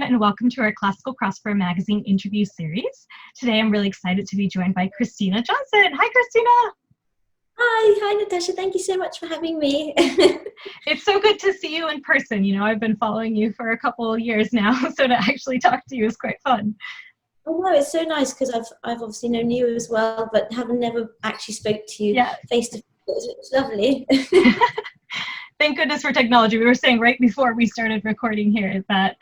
and welcome to our Classical Crossbar Magazine interview series. Today I'm really excited to be joined by Christina Johnston. Hi, Christina! Hi, Natasha. Thank you so much for having me. It's so good to see you in person. You know, I've been following you for a couple of years now, so to actually talk to you is quite fun. Oh no, it's so nice because I've obviously known you as well, but haven't never actually spoke to you face to face. It's lovely. Thank goodness for technology. We were saying right before we started recording here that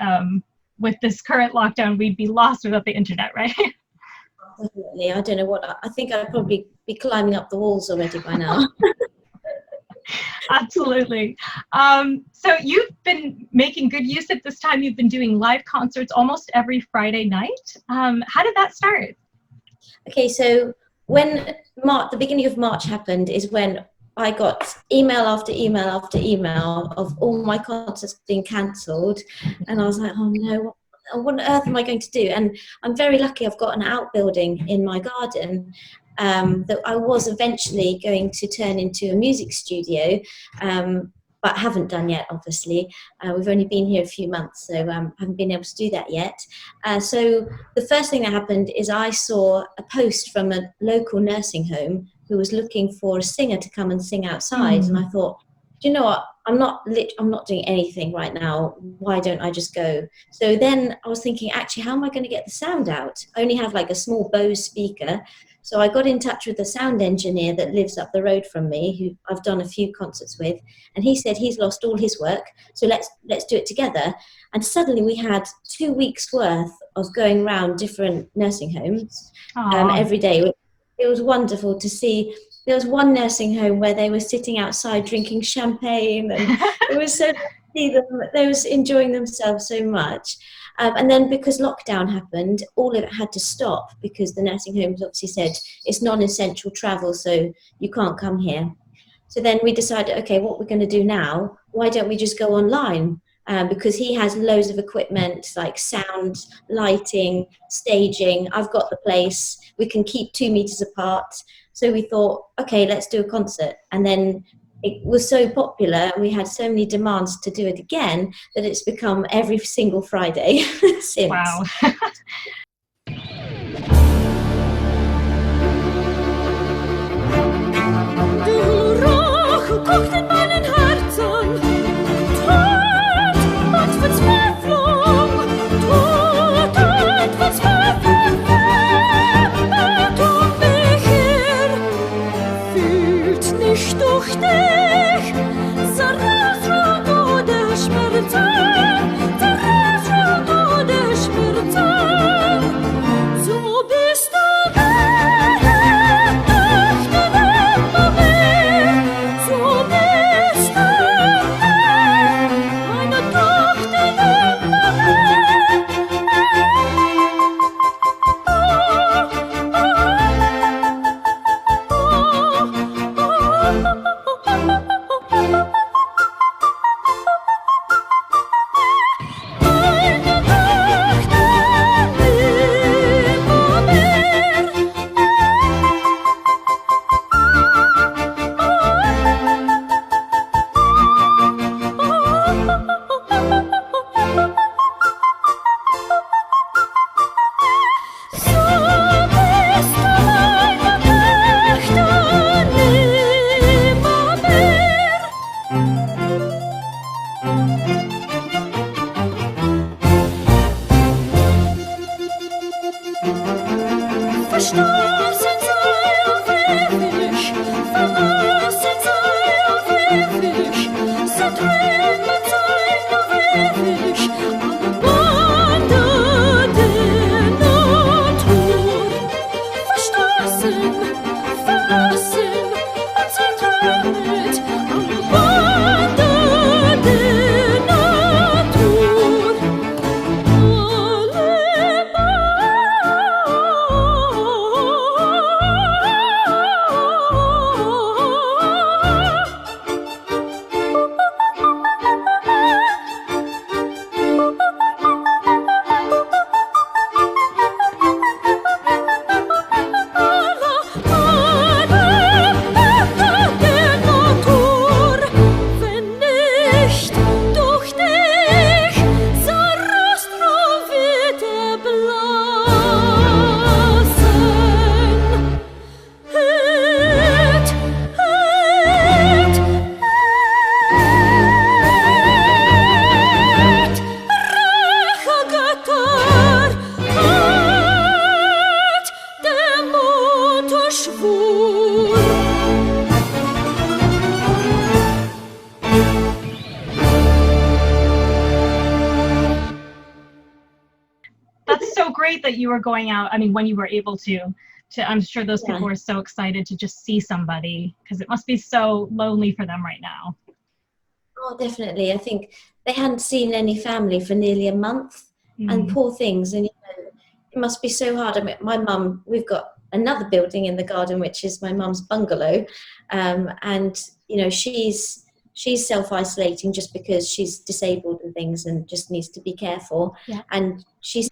with this current lockdown, we'd be lost without the internet, right? Definitely. I don't know what, I think I'd probably be climbing up the walls already by now. Absolutely. So you've been making good use at this time. You've been doing live concerts almost every Friday night. How did that start? Okay, so when the beginning of March happened is when I got email after email after email of all my concerts being cancelled, and I was like, oh no, what on earth am I going to do? And I'm very lucky I've got an outbuilding in my garden that I was eventually going to turn into a music studio, but haven't done yet, obviously. We've only been here a few months, so haven't been able to do that yet. So the first thing that happened is I saw a post from a local nursing home who was looking for a singer to come and sing outside. And I thought, do you know what? I'm not doing anything right now. Why don't I just go? So then I was thinking, actually, how am I going to get the sound out? I only have like a small Bose speaker. So I got in touch with the sound engineer that lives up the road from me, who I've done a few concerts with, and he said he's lost all his work, so let's do it together. And suddenly we had 2 weeks worth of going around different nursing homes every day. It was wonderful to see. There was one nursing home where they were sitting outside drinking champagne, and it was so to see them. They was enjoying themselves so much. And then because lockdown happened, all of it had to stop because the nursing homes obviously said it's non-essential travel, so you can't come here. So then we decided, okay, what we're going to do now, why don't we just go online? Because he has loads of equipment like sound, lighting, staging. I've got the place. We can keep 2 meters apart. So we thought, okay, let's do a concert. And then it was so popular and we had so many demands to do it again that it's become every single Friday since. Wow. schwur. That's so great that you were going out. I mean, when you were able to I'm sure those people were so excited to just see somebody, because it must be so lonely for them right now. Oh, definitely. I think they hadn't seen any family for nearly a month, and poor things. And it must be so hard. I mean, my mum, we've got another building in the garden, which is my mum's bungalow, and she's self-isolating just because she's disabled and things, and just needs to be careful. Yeah. And she's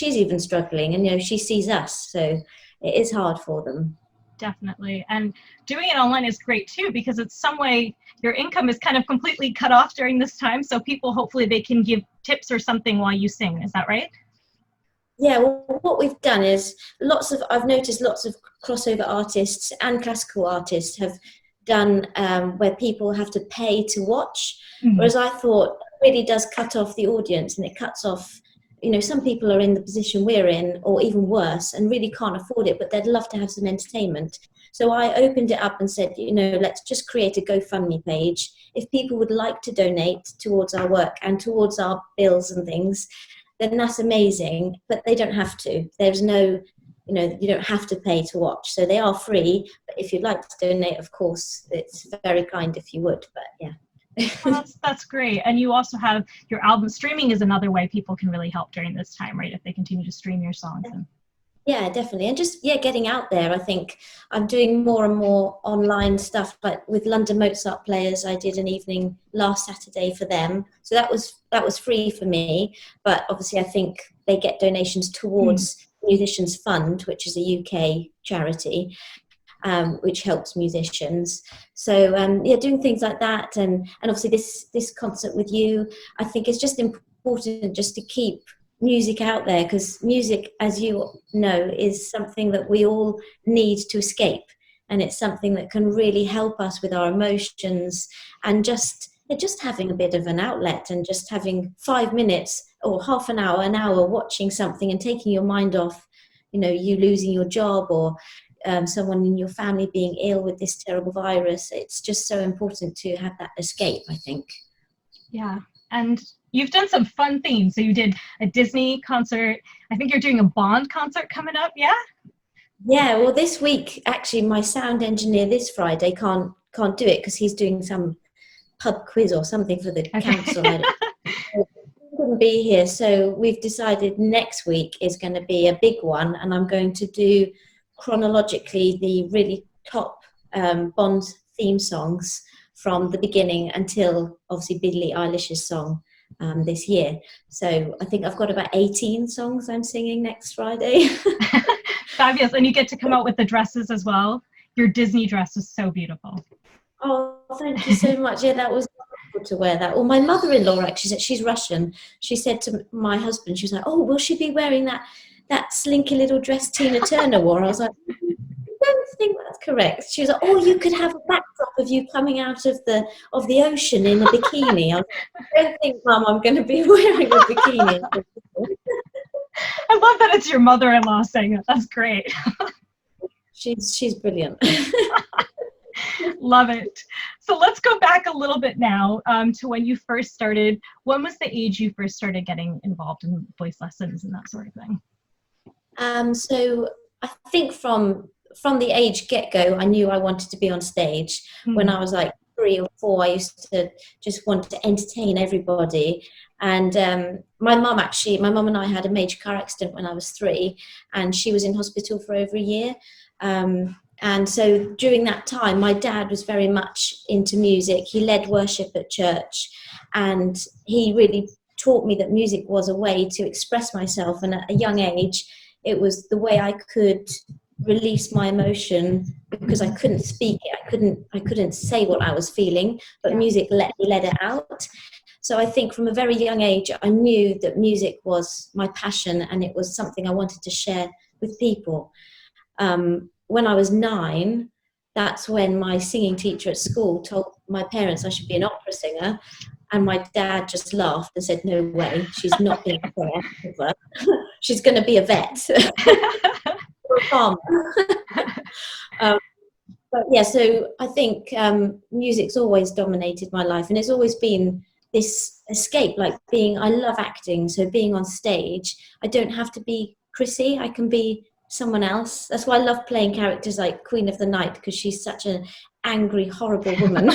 even struggling, and she sees us, so it is hard for them. Definitely. And doing it online is great too, because it's some way your income is kind of completely cut off during this time. So people, hopefully they can give tips or something while you sing. Is that right? Yeah, well, what we've done is I've noticed lots of crossover artists and classical artists have done where people have to pay to watch. Whereas I thought it really does cut off the audience, and it cuts off, some people are in the position we're in, or even worse, and really can't afford it, but they'd love to have some entertainment. So I opened it up and said, let's just create a GoFundMe page. If people would like to donate towards our work and towards our bills and things, then that's amazing, but they don't have to. There's no, you don't have to pay to watch. So they are free, but if you'd like to donate, of course, it's very kind if you would, but yeah. Well, that's great. And you also have your album. Streaming is another way people can really help during this time, right? If they continue to stream your songs. Yeah, definitely. And just, getting out there. I think I'm doing more and more online stuff, like with London Mozart Players. I did an evening last Saturday for them. So that was free for me. But obviously I think they get donations towards Musicians Fund, which is a UK charity, which helps musicians. So doing things like that, and obviously this concert with you, I think it's just important just to keep music out there, because music, as you know, is something that we all need to escape, and it's something that can really help us with our emotions, and just having a bit of an outlet, and just having 5 minutes or half an hour watching something and taking your mind off, you losing your job, or someone in your family being ill with this terrible virus. It's just so important to have that escape, I think. Yeah. And you've done some fun things. So you did a Disney concert. I think you're doing a Bond concert coming up. Yeah. Yeah. Well, this week, actually, my sound engineer this Friday can't do it because he's doing some pub quiz or something for the council. I couldn't be here. So we've decided next week is going to be a big one, and I'm going to do chronologically the really top Bond theme songs from the beginning until obviously Billie Eilish's song this year. So I think I've got about 18 songs I'm singing next Friday. Fabulous. And you get to come out with the dresses as well. Your Disney dress is so beautiful. Oh, thank you so much. Yeah, that was wonderful to wear that. Well, my mother-in-law, actually, she's Russian. She said to my husband, she was like, oh, will she be wearing that slinky little dress Tina Turner wore? I was like, I don't think that's correct. She was like, oh, you could have a backdrop of you coming out of the ocean in a bikini. I was like, I don't think, Mum, I'm going to be wearing a bikini. I love that it's your mother-in-law saying it. That's great. She's brilliant. Love it. So let's go back a little bit now to when you first started. When was the age you first started getting involved in voice lessons and that sort of thing? So I think from the age get-go, I knew I wanted to be on stage. When I was like 3 or 4, I used to just want to entertain everybody. And my mum and I had a major car accident when I was 3, and she was in hospital for over a year. And so during that time, my dad was very much into music. He led worship at church, and he really taught me that music was a way to express myself. And at a young age, it was the way I could release my emotion, because I couldn't speak it. I couldn't say what I was feeling, but music let it out. So I think from a very young age, I knew that music was my passion, and it was something I wanted to share with people. When I was 9, that's when my singing teacher at school told my parents I should be an opera singer. And my dad just laughed and said, no way, she's not being a singer. She's going to be a vet. Or a farmer. Um, but yeah, so I think music's always dominated my life, and it's always been this escape. Like I love acting, so being on stage, I don't have to be Chrissy. I can be someone else. That's why I love playing characters like Queen of the Night, because she's such an angry, horrible woman.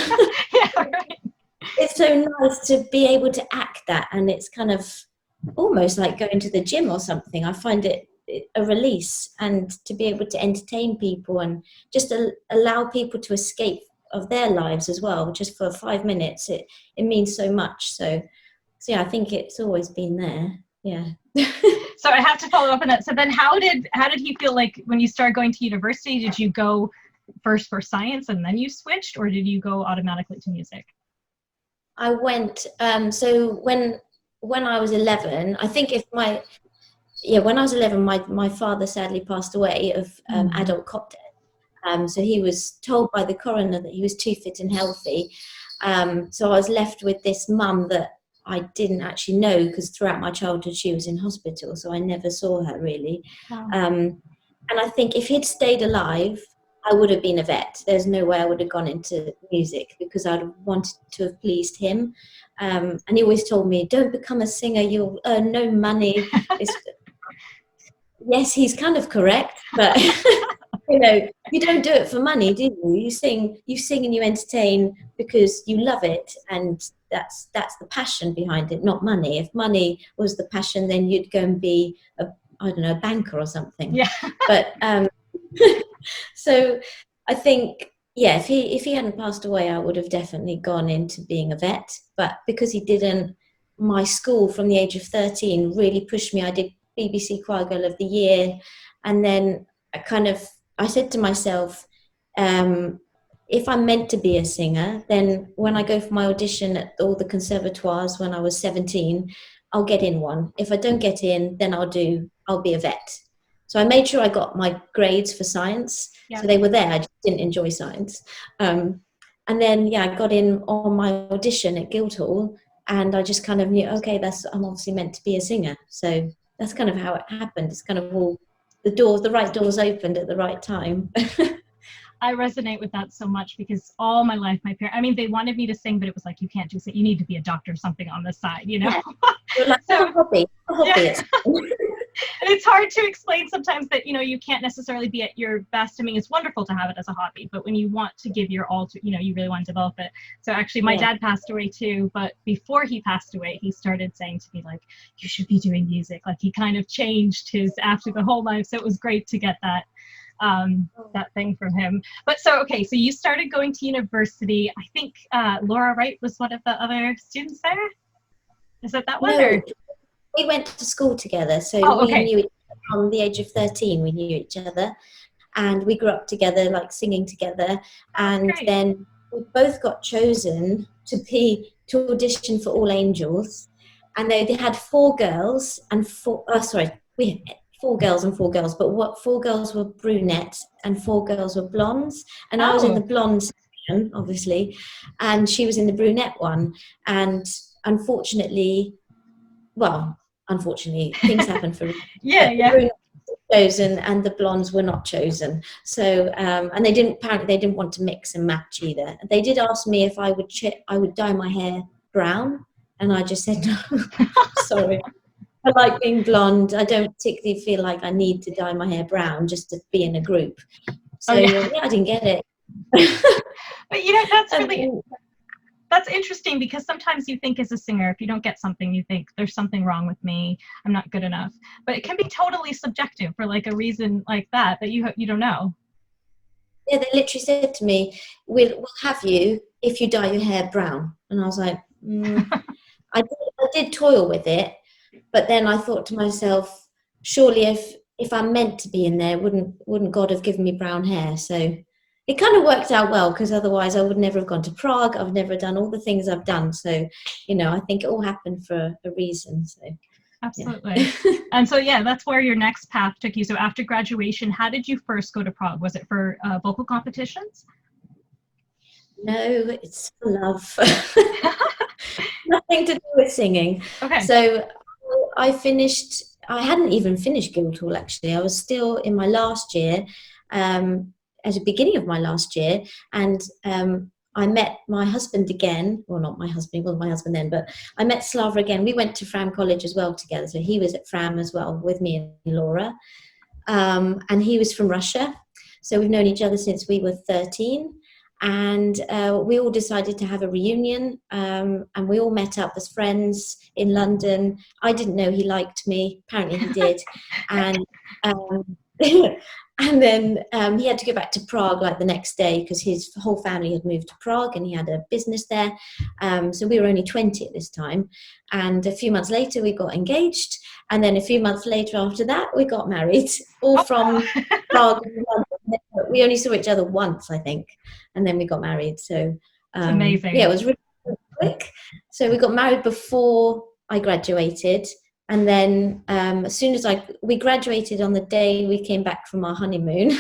Yeah, right. It's so nice to be able to act that, and it's kind of almost like going to the gym or something. I find it a release, and to be able to entertain people and just allow people to escape of their lives as well, just for 5 minutes, it means so much. So yeah, I think it's always been there. Yeah. So I have to follow up on that. So then how did he feel like when you started going to university? Did you go first for science and then you switched, or did you go automatically to music? I went so when I was 11, I think when I was 11, my father sadly passed away of adult cop death. So he was told by the coroner that he was too fit and healthy. So I was left with this mum that I didn't actually know, because throughout my childhood she was in hospital, so I never saw her really. Wow. And I think if he'd stayed alive, I would have been a vet. There's no way I would have gone into music, because I'd have wanted to have pleased him. And he always told me, don't become a singer, you'll earn no money. Yes, he's kind of correct, but you don't do it for money, do you? You sing and you entertain because you love it, and that's the passion behind it, not money. If money was the passion, then you'd go and be a banker or something. Yeah. But so I think, yeah, if he hadn't passed away, I would have definitely gone into being a vet. But because he didn't, my school from the age of 13 really pushed me. I did BBC Choir Girl of the Year, and then I said to myself, if I'm meant to be a singer, then when I go for my audition at all the conservatoires when I was 17, I'll get in one. If I don't get in, then I'll be a vet. So I made sure I got my grades for science. Yeah. So they were there. I just didn't enjoy science. And then, I got in on my audition at Guildhall, and I just kind of knew, okay, I'm obviously meant to be a singer. So that's kind of how it happened. It's kind of all the right doors opened at the right time. I resonate with that so much, because all my life, my parents, they wanted me to sing, but it was like, you can't do it. You need to be a doctor or something on the side, Yeah. Like, so, a hobby. Yeah. And it's hard to explain sometimes that, you can't necessarily be at your best. It's wonderful to have it as a hobby, but when you want to give your all to, you really want to develop it. So actually my dad passed away too, but before he passed away, he started saying to me, like, you should be doing music. Like, he kind of changed after the whole life. So it was great to get that thing from him. But so you started going to university. I think Laura Wright was one of the other students there. Is it that one? No, or? We went to school together, so we knew each other from the age of 13. We knew each other, and we grew up together, like singing together. And then we both got chosen to audition for All Angels, and they had 4 girls and 4 girls and 4 girls, but 4 girls were brunettes and 4 girls were blondes, and I was in the blonde section, obviously, and she was in the brunette one. And unfortunately, things happen for yeah. The brunettes were chosen and the blondes were not chosen. So and they didn't want to mix and match either. They did ask me if I would dye my hair brown, and I just said no. Sorry. I like being blonde. I don't particularly feel like I need to dye my hair brown just to be in a group. So I didn't get it. But that's really that's interesting, because sometimes you think as a singer, if you don't get something, you think there's something wrong with me, I'm not good enough. But it can be totally subjective for like a reason like that you don't know. Yeah, they literally said to me, we'll have you if you dye your hair brown. And I was like, I did toil with it, but then I thought to myself, surely if I'm meant to be in there, wouldn't God have given me brown hair? So it kind of worked out well, because otherwise I would never have gone to Prague. I've never done all the things I've done. So, I think it all happened for a reason. So absolutely. Yeah. And so, that's where your next path took you. So after graduation, how did you first go to Prague? Was it for vocal competitions? No, it's for love. Nothing to do with singing. Okay. So I hadn't even finished Guildhall, actually. I was still in my last year. at the beginning of my last year, and I met my husband again. Well, not my husband, he wasn't my husband then, but I met Slava again. We went to Fram College as well together. So he was at Fram as well with me and Laura. And he was from Russia. So we've known each other since we were 13. And we all decided to have a reunion. And we all met up as friends in London. I didn't know he liked me. Apparently he did. And and then he had to go back to Prague like the next day because his whole family had moved to Prague and he had a business there. So we were only 20 at this time. And a few months later, we got engaged. And then a few months later after that, we got married, all from Prague. We only saw each other once, I think. And then we got married. So it's amazing. Yeah, it was really quick. So we got married before I graduated. And then as soon as we graduated on the day we came back from our honeymoon,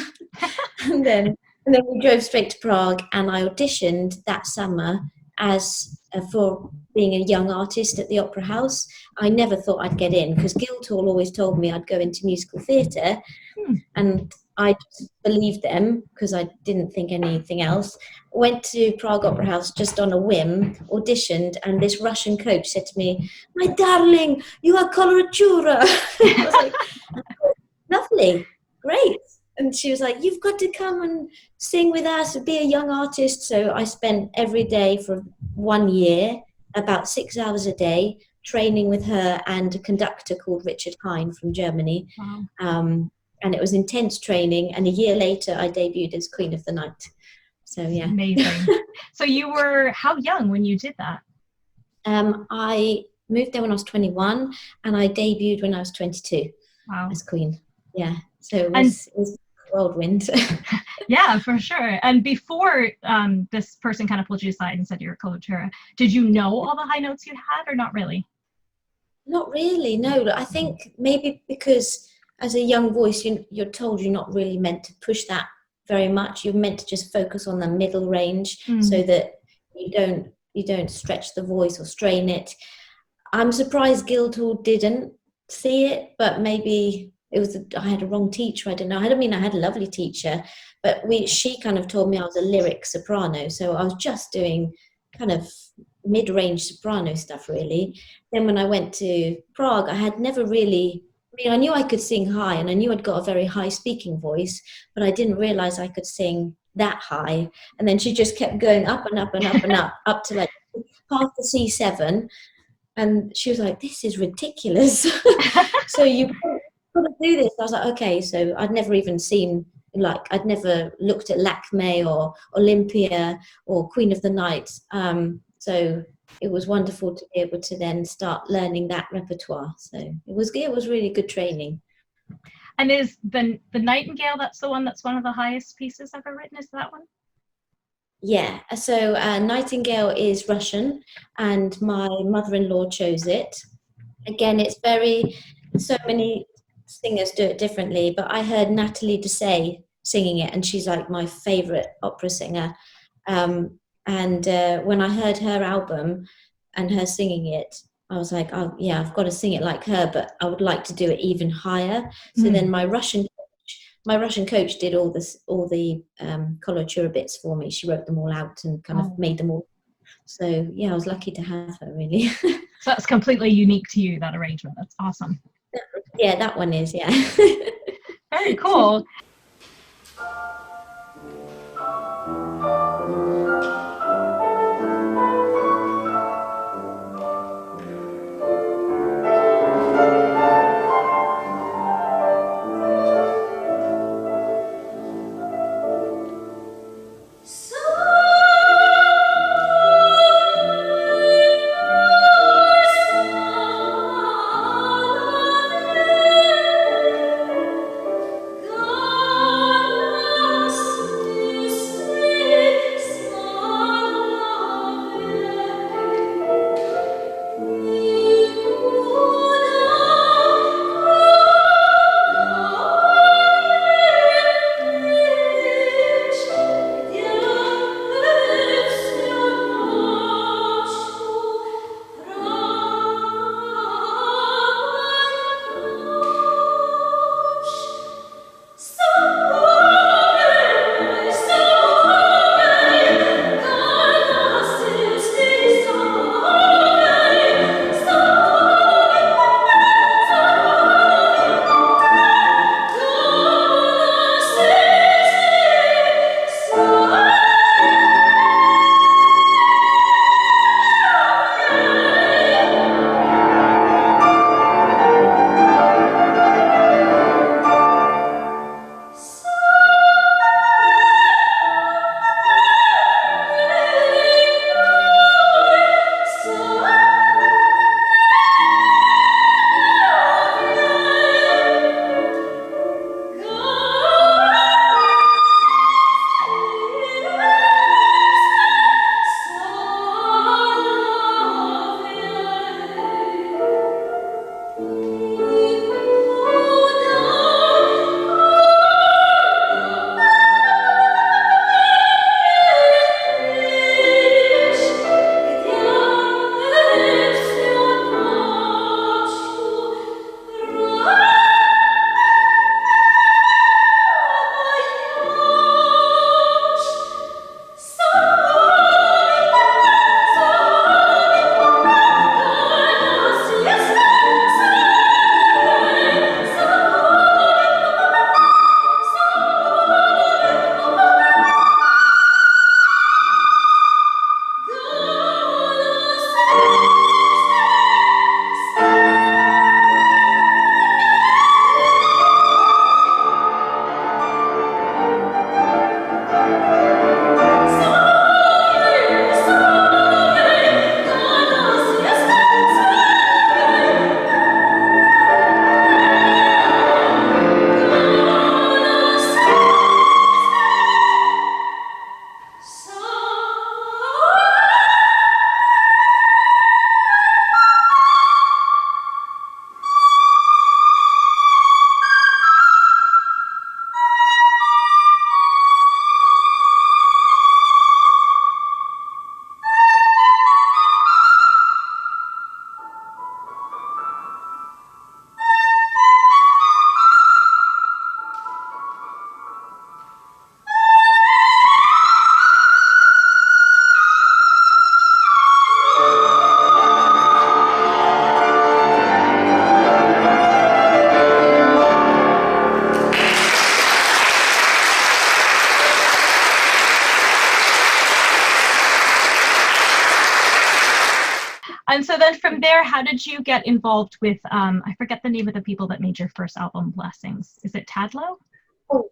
and then we drove straight to Prague, and I auditioned that summer as for being a young artist at the Opera House. I never thought I'd get in because Guildhall always told me I'd go into musical theatre, and I just believed them because I didn't think anything else. Went to Prague Opera House just on a whim, auditioned, and this Russian coach said to me, "My darling, you are coloratura." I was like, "Lovely, great." And she was like, "You've got to come and sing with us and be a young artist." So I spent every day for 1 year, about 6 hours a day, training with her and a conductor called Richard Hine from Germany. Wow. And it was intense training. And a year later, I debuted as Queen of the Night. So, yeah. Amazing. So you were how young when you did that? I moved there when I was 21 and I debuted when I was 22 as Queen. Yeah. So it was a whirlwind. Yeah, for sure. And before this person kind of pulled you aside and said you're a coloratura, did you know all the high notes you had or not really? Not really, no. I think maybe because as a young voice, you're told you're not really meant to push that very much. You're meant to just focus on the middle range so that you don't stretch the voice or strain it. I'm surprised Guildhall didn't see it, but maybe I had a wrong teacher. I don't know. I had a lovely teacher, but she kind of told me I was a lyric soprano, so I was just doing kind of mid-range soprano stuff really. Then when I went to Prague, I had never really. I knew I could sing high and I knew I'd got a very high speaking voice, but I didn't realize I could sing that high. And then she just kept going up and up and up and up to like half the C7. And she was like, "This is ridiculous." So you've got to do this. I was like, okay. So I'd never even seen, I'd never looked at Lakme or Olympia or Queen of the Night. So it was wonderful to be able to then start learning that repertoire. So it was really good training. And is the Nightingale, that's one of the highest pieces ever written, is that one? Yeah, so Nightingale is Russian and my mother-in-law chose it. Again, so many singers do it differently, but I heard Natalie Dessay singing it and she's like my favorite opera singer. And when I heard her album and her singing it, I was like, "Oh yeah, I've got to sing it like her, but I would like to do it even higher." So then my Russian coach did all the coloratura bits for me. She wrote them all out and kind of made them all. So yeah, I was lucky to have her really. So that's completely unique to you, that arrangement. That's awesome. Yeah, that one is, yeah. Very cool. And so then from there, how did you get involved with, I forget the name of the people that made your first album, Blessings. Is it Tadlow? Oh,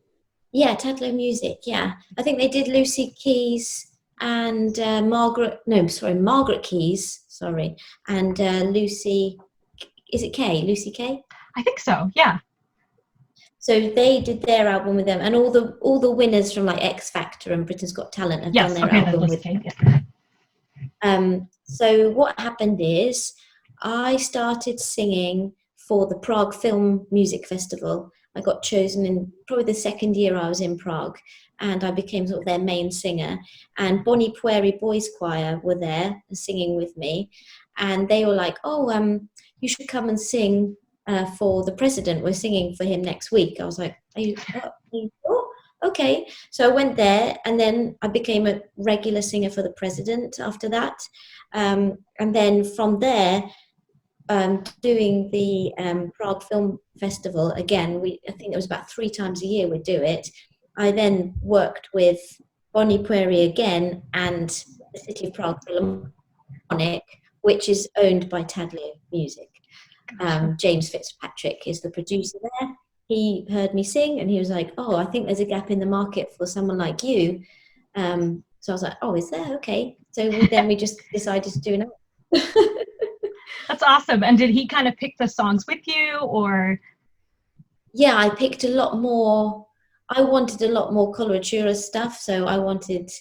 yeah, Tadlow Music, yeah. I think they did Lucy Keys and Margaret Keys, and Lucy, is it Kay? Lucy Kay? I think so, yeah. So they did their album with them, and all the winners from like X Factor and Britain's Got Talent have done their album with them. Yeah. So what happened is I started singing for the Prague Film Music Festival. I got chosen in probably the second year I was in Prague, and I became sort of their main singer. And Bonnie Prairie Boys Choir were there singing with me, and they were like, "Oh, you should come and sing for the president. We're singing for him next week." I was like, "Oh, okay." So I went there, and then I became a regular singer for the president after that. And then from there, doing the Prague Film Festival again, I think it was about 3 times a year we'd do it. I then worked with Bonnie Prairie again and the City of Prague Philharmonic, which is owned by Tadlow Music. James Fitzpatrick is the producer there. He heard me sing and he was like, "Oh, I think there's a gap in the market for someone like you." So I was like, "Oh, is there? Okay." So then we just decided to do it. That's awesome. And did he kind of pick the songs with you, or? Yeah, I picked a lot more. I wanted a lot more coloratura stuff. So I wanted,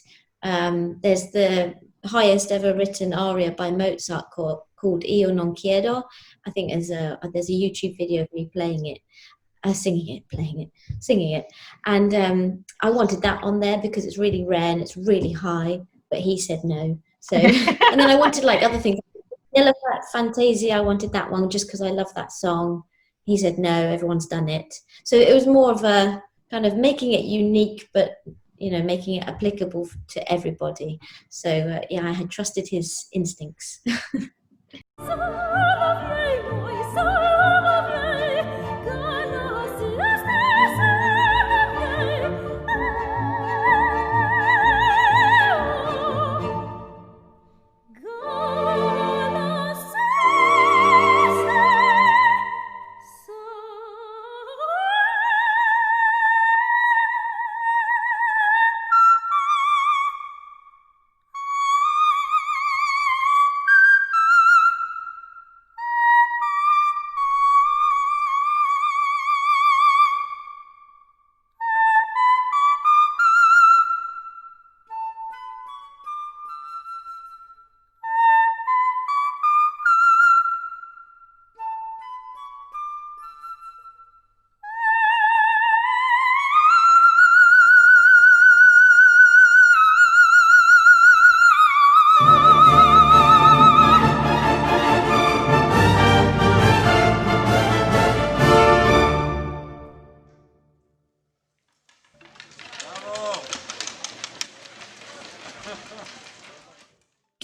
there's the highest ever written aria by Mozart called Io non chiedo. I think there's a YouTube video of me playing it. Singing it. And I wanted that on there because it's really rare and it's really high, but he said no. So, and then I wanted like other things. Yellow Fantasia, I wanted that one just because I love that song. He said no, everyone's done it. So it was more of a kind of making it unique, but making it applicable to everybody. So yeah, I had trusted his instincts.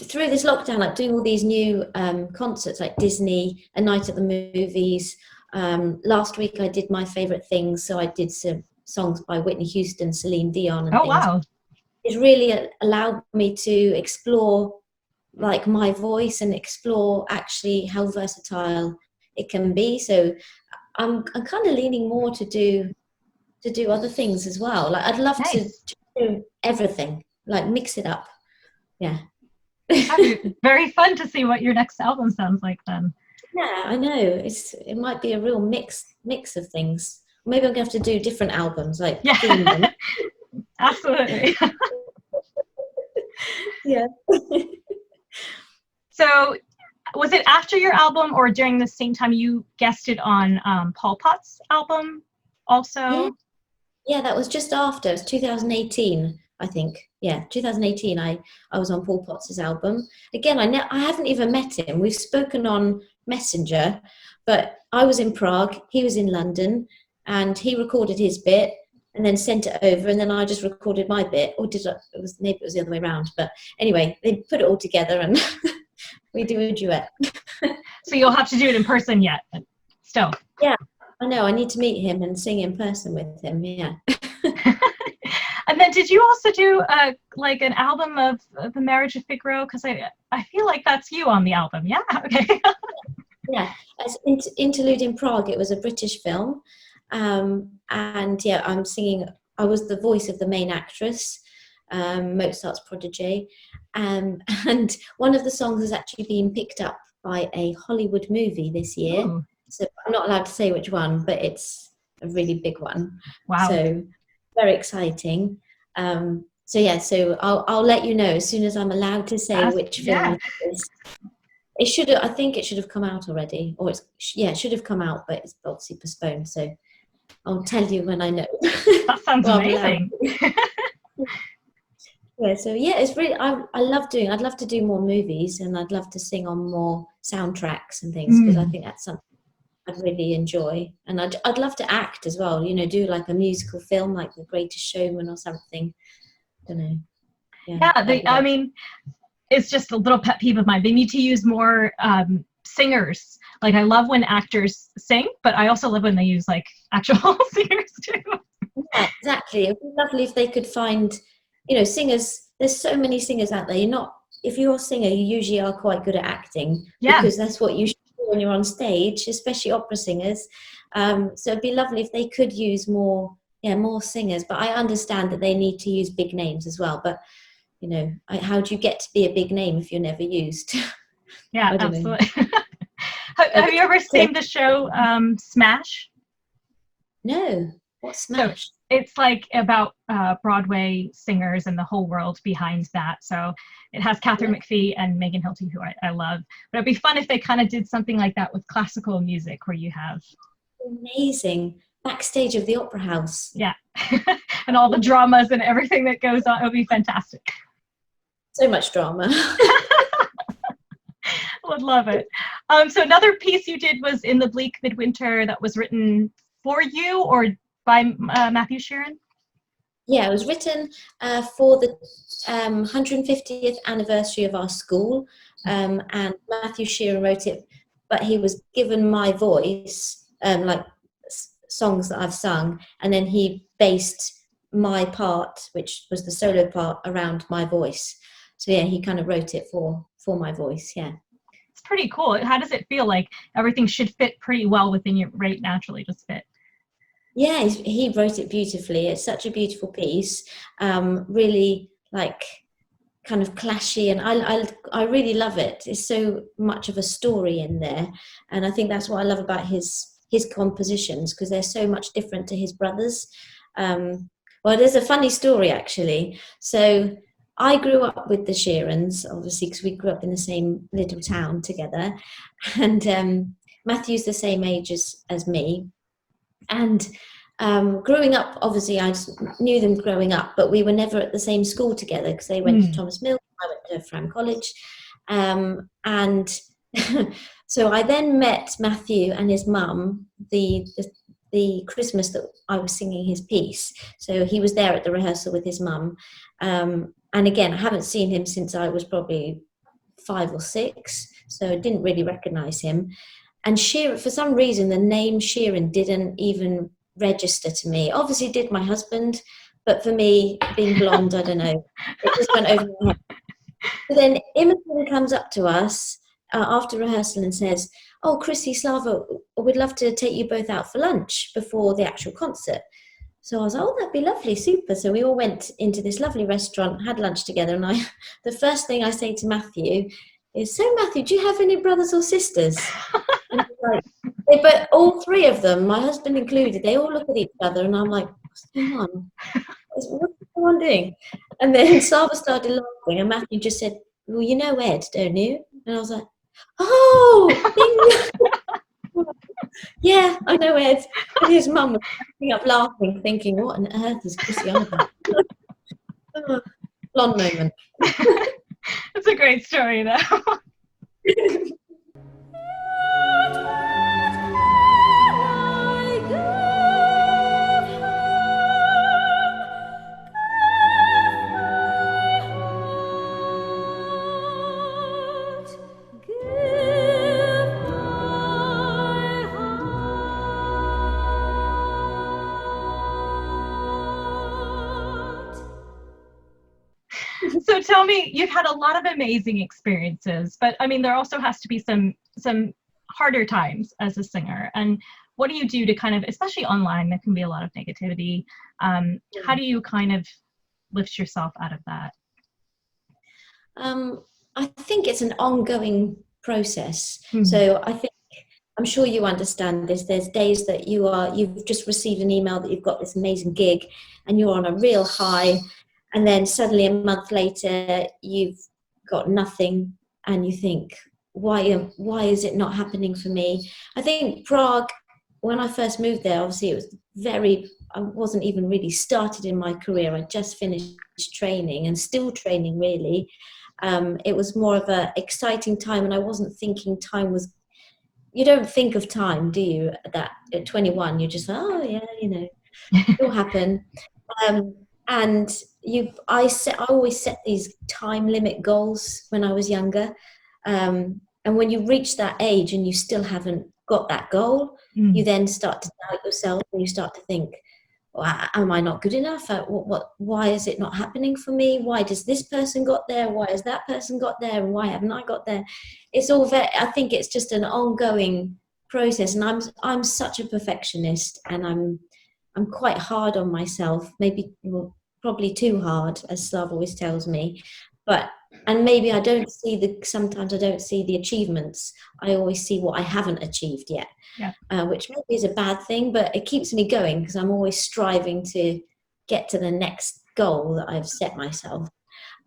Through this lockdown, like doing all these new concerts like Disney, A Night at the Movies. Last week I did My Favorite Things, so I did some songs by Whitney Houston, Celine Dion and things. Wow. It really allowed me to explore like my voice and explore actually how versatile it can be. So I'm kind of leaning more to do other things as well. Like I'd love to do everything, like mix it up. Yeah. That'd be very fun to see what your next album sounds like then. Yeah, I know. It might be a real mix of things. Maybe I'm gonna have to do different albums, like Yeah, theme them. absolutely. Yeah. So was it after your album or during the same time you guested on Paul Potts' album also? Yeah. Yeah, that was just after. It was 2018, I think. Yeah, 2018. I was on Paul Potts' album. Again, I haven't even met him. We've spoken on Messenger, but I was in Prague, he was in London, and he recorded his bit and then sent it over, and then I just recorded my bit. Or did I, it was maybe it was the other way around. But anyway, they put it all together and we do a duet. So you'll have to do it in person yet, but still. Yeah, I know. I need to meet him and sing in person with him. Yeah. And then did you also do like an album of The Marriage of Figaro? Because I feel like that's you on the album. Yeah. Okay. Yeah. As Interlude in Prague, it was a British film. And yeah, I'm singing. I was the voice of the main actress, Mozart's protege. And one of the songs has actually been picked up by a Hollywood movie this year. Ooh. So I'm not allowed to say which one, but it's a really big one. Wow. So very exciting. So yeah, so I'll let you know as soon as I'm allowed to say which film it is. It should have, I think it should have come out already, or it should have come out, but it's obviously postponed. So I'll tell you when I know. That sounds amazing. Yeah, so yeah, it's really I love doing. I'd love to do more movies, and I'd love to sing on more soundtracks and things because I think that's something I'd really enjoy, and I'd love to act as well. You know, do like a musical film, like The Greatest Showman or something. I don't know. Yeah, I mean, it's just a little pet peeve of mine. They need to use more singers. Like I love when actors sing, but I also love when they use like actual singers too. Yeah, exactly. It'd be lovely if they could find, you know, singers. There's so many singers out there. If you're a singer, you usually are quite good at acting because that's what you should do when you're on stage, especially opera singers. So it'd be lovely if they could use more singers. But I understand that they need to use big names as well. But you know, how do you get to be a big name if you're never used? Yeah, absolutely. Have you ever seen the show Smash? No. What's Smash? So it's like about Broadway singers and the whole world behind that. So it has Catherine McPhee and Megan Hilty, who I love. But it'd be fun if they kind of did something like that with classical music, where you have amazing backstage of the opera house. Yeah, and all the dramas and everything that goes on. It would be fantastic. So much drama. Would love it. So another piece you did was In the Bleak Midwinter that was written for you or by Matthew Sheeran? Yeah, it was written for the 150th anniversary of our school, and Matthew Sheeran wrote it, but he was given my voice, like songs that I've sung, and then he based my part, which was the solo part, around my voice. So yeah, he kind of wrote it for my voice. Yeah, it's pretty cool. How does it feel? Like everything should fit pretty well within your right naturally just fit. Yeah, he wrote it beautifully. It's such a beautiful piece. Really like kind of clashy, and I really love it. It's so much of a story in there, and I think that's what I love about his compositions, because they're so much different to his brothers. Well, there's a funny story actually. So I grew up with the Sheerans, obviously, because we grew up in the same little town together, and Matthew's the same age as me. And growing up, obviously, I just knew them growing up, but we were never at the same school together because they went to Thomas Mills, I went to Fram College. And so I then met Matthew and his mum the Christmas that I was singing his piece. So he was there at the rehearsal with his mum. And again, I haven't seen him since I was probably 5 or 6, so I didn't really recognise him. And Sheeran, for some reason, the name Sheeran didn't even register to me. Obviously, did my husband, but for me, being blonde, I don't know, it just went over my head. But then Imogen comes up to us after rehearsal and says, "Oh, Chrissy, Slava, we'd love to take you both out for lunch before the actual concert." So I was like, oh, that'd be lovely, super. So we all went into this lovely restaurant, had lunch together, and the first thing I say to Matthew is, so Matthew, do you have any brothers or sisters? And he's like, but all three of them, my husband included, they all look at each other, and I'm like, what's going on? What's everyone doing? And then Sava started laughing, and Matthew just said, well, you know Ed, don't you? And I was like, oh, yeah, I know Ed. And his mum was sitting up laughing, thinking, what on earth is Chrissy on about? Blonde moment. It's a great story, though. So tell me, you've had a lot of amazing experiences, but I mean, there also has to be some harder times as a singer. And what do you do to kind of, especially online, there can be a lot of negativity. How do you kind of lift yourself out of that? I think it's an ongoing process. Mm-hmm. So I'm sure you understand this. There's days that you've just received an email that you've got this amazing gig and you're on a real high. And then suddenly a month later, you've got nothing, and you think, why is it not happening for me? I think Prague, when I first moved there, obviously it was I wasn't even really started in my career. I just finished training and still training, really. It was more of an exciting time, and I wasn't thinking you don't think of time, do you? That at 21, you're just, oh yeah, it'll happen. And I always set these time limit goals when I was younger. And when you reach that age and you still haven't got that goal, you then start to doubt yourself, and you start to think, well, am I not good enough? Why is it not happening for me? Why does this person got there? Why has that person got there? And why haven't I got there? It's all I think it's just an ongoing process. And I'm such a perfectionist, and I'm quite hard on myself, probably too hard, as Slav always tells me. And maybe sometimes I don't see the achievements. I always see what I haven't achieved yet, which maybe is a bad thing, but it keeps me going because I'm always striving to get to the next goal that I've set myself.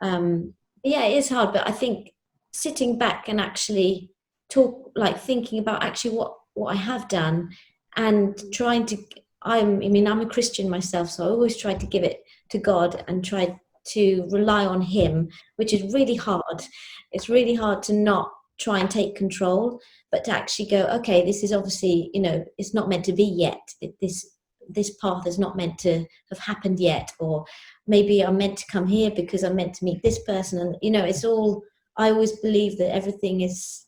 Yeah, it is hard, but I think sitting back and actually thinking about actually what I have done and trying to, I'm a Christian myself, so I always try to give it to God and try to rely on Him, which is really hard. It's really hard to not try and take control, but to actually go, okay, this is obviously, it's not meant to be yet. This path is not meant to have happened yet, or maybe I'm meant to come here because I'm meant to meet this person. And, it's all, I always believe that everything is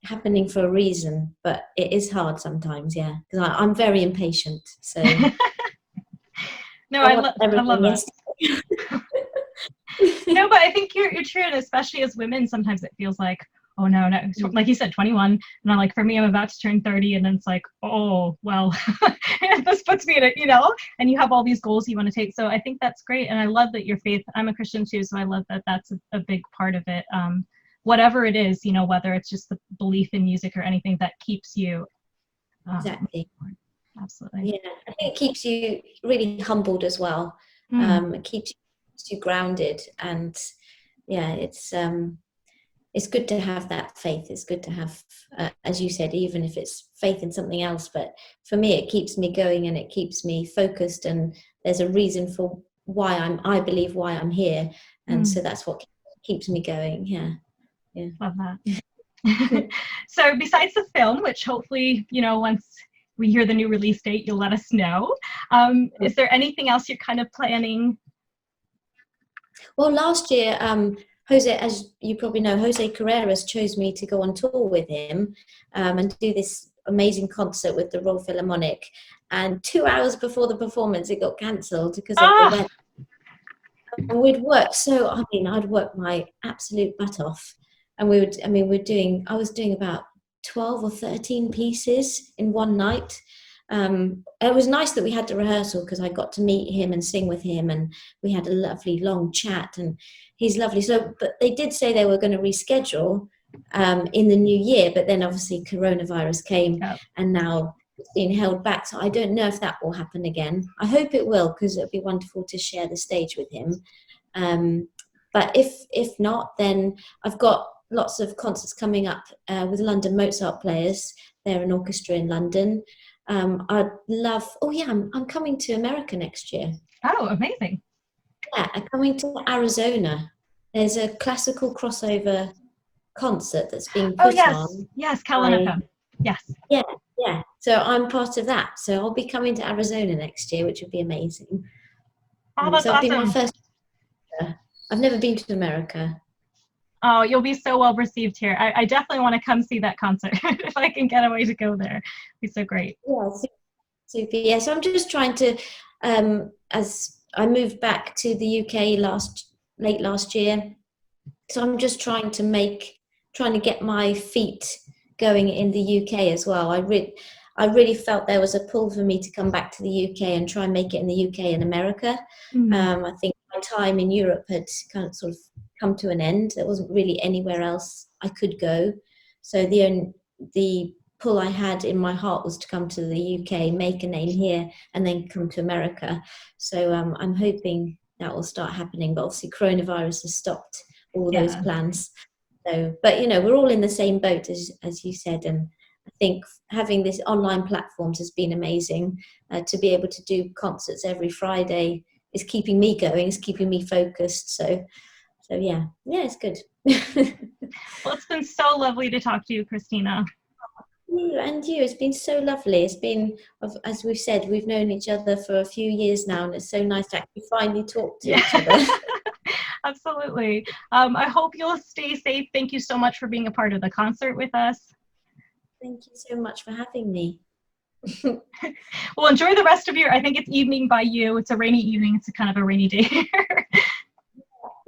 happening for a reason, but it is hard sometimes, because I'm very impatient. So no, I love that. No, but I think you're true, and especially as women, sometimes it feels like, oh no, like you said, 21, and I'm like, for me, I'm about to turn 30, and then it's like, oh well, this puts me in a, and you have all these goals you want to take. So I think that's great, and I love that your faith. I'm a Christian too, so I love that that's a big part of it. Whatever it is, whether it's just the belief in music or anything that keeps you. Exactly. Absolutely. Yeah, I think it keeps you really humbled as well. It keeps you grounded, and it's good to have that faith. It's good to have, as you said, even if it's faith in something else. But for me, it keeps me going, and it keeps me focused. And there's a reason for I believe why I'm here, and so that's what keeps me going. Yeah. Love that. So besides the film, which hopefully, once we hear the new release date, you'll let us know. Is there anything else you're kind of planning? Well, last year, Jose, as you probably know, Jose Carreras chose me to go on tour with him and do this amazing concert with the Royal Philharmonic. And 2 hours before the performance, it got cancelled because of the weather. And we'd worked I'd worked my absolute butt off. And I was doing about 12 or 13 pieces in one night. It was nice that we had the rehearsal because I got to meet him and sing with him, and we had a lovely long chat, and he's lovely. So, but they did say they were going to reschedule in the new year, but then obviously coronavirus came, and now it's been held back. So I don't know if that will happen again. I hope it will, because it would be wonderful to share the stage with him. But if not, then I've got lots of concerts coming up with London Mozart players. They're an orchestra in London. I'd love. Oh yeah, I'm coming to America next year. Oh, amazing! Yeah, I'm coming to Arizona. There's a classical crossover concert that's being put on. Yes, Callinicum. Yes. Yeah. So I'm part of that. So I'll be coming to Arizona next year, which would be amazing. Oh, that's so it'll be my awesome. first. I've never been to America. Oh, you'll be so well received here. I definitely want to come see that concert if I can get away to go there. It'd be so great. Yeah, super. Yeah, so I'm just trying to, as I moved back to the UK late last year, so I'm just trying to get my feet going in the UK as well. I really felt there was a pull for me to come back to the UK and try and make it in the UK and America. I think my time in Europe had kind of sort of come to an end. There wasn't really anywhere else I could go. So the pull I had in my heart was to come to the UK, make a name here, and then come to America. So I'm hoping that will start happening. But obviously coronavirus has stopped all those plans. So, but we're all in the same boat as you said, and I think having this online platforms has been amazing. To be able to do concerts every Friday is keeping me going, is keeping me focused. So yeah, it's good. Well, it's been so lovely to talk to you, Christina. And you, it's been so lovely. It's been, as we've said, we've known each other for a few years now, and it's so nice to actually finally talk to each other. Absolutely. I hope you'll stay safe. Thank you so much for being a part of the concert with us. Thank you so much for having me. Well, enjoy the rest of I think it's evening by you. It's a rainy evening. It's a kind of a rainy day here.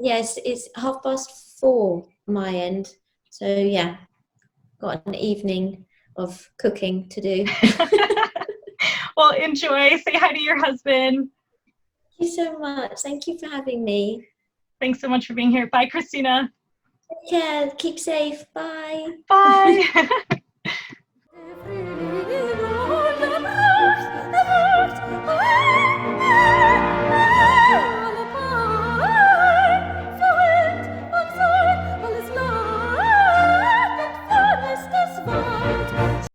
Yes, it's 4:30 my end. So yeah, got an evening of cooking to do. Well, enjoy. Say hi to your husband. Thank you so much. Thank you for having me. Thanks so much for being here. Bye, Christina. Take care. Keep safe. Bye. Bye.